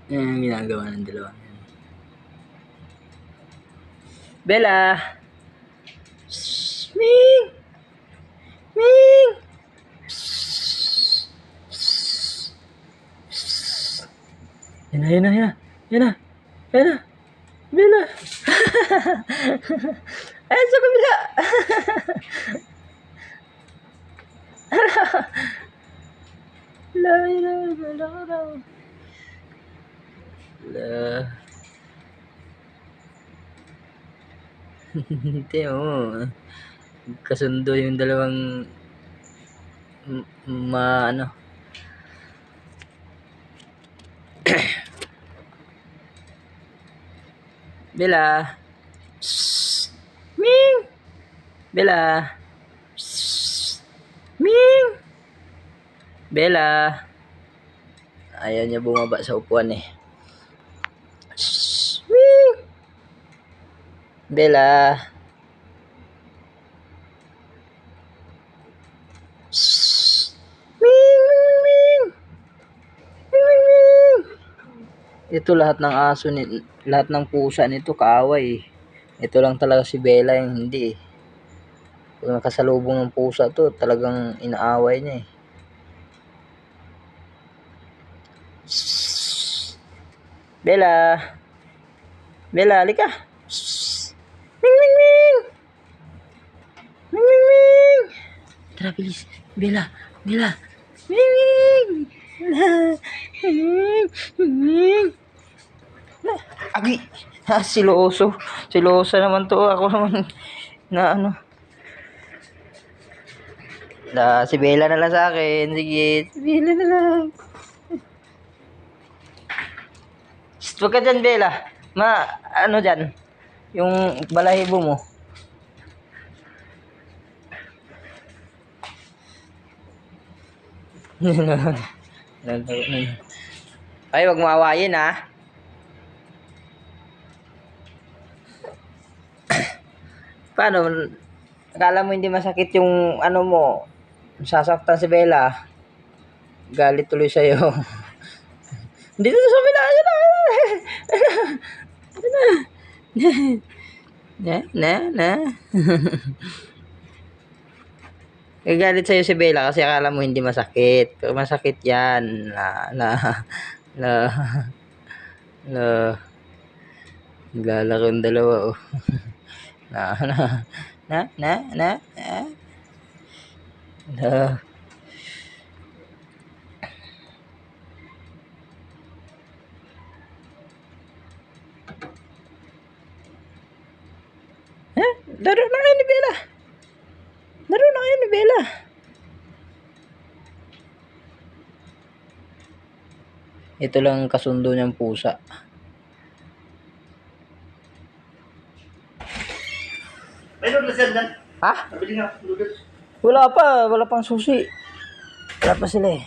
Yan ang ginagawa ng dalawa. Bella! Ming! Ming! Yan na, yan na, yan na. Yan na. Yan na. Bella! Ayan sa kabila! La, la, la, la, la. La. Hindi, oh. Kasundo yung dalawang ano. Bella. Shh. Ming. Bella. Shh. Ming. Bella. Ayaw niya bumaba sa upuan eh. Shh. Ming. Bella. Shh. Ming. Ming. Ming. Ming. Ming. Ito lahat ng aso ni lahat ng pusa nito kaaway. Ito lang talaga si Bella yung hindi. Kung nakasalubong ng pusa to, talagang inaaway niya eh. Shhh. Bella. Bella, halika. Shhh. Ming, ming, ming. Ming, ming, ming. Tara, bilis. Bella. Bella. Ming, ming. Ming, ming. Agi. Siloso. Silosa naman to. Ako naman na ano. Si Bella na lang sa akin. Sige. Si Bella na lang. Huwag ka dyan, Bella. Ano dyan? Yung balahibo mo. Ay, wag mo awayin, ha? Paano? Akala mo hindi masakit yung ano mo? Sasaktan si Bella. Galit tuloy sa'yo. Dito sa Bella. Na. Galit sa'yo si Bella kasi akala mo hindi masakit. Pero masakit yan. Naglalaro yung dalawa, oh. Na. Laro na kayo ni Bella. Laro na kayo ni Bella. Ito lang kasundo niyang pusa. May noodles yan dan? Ha? Nabili nga, noodles. Wala pang susi. Wala pa sila eh.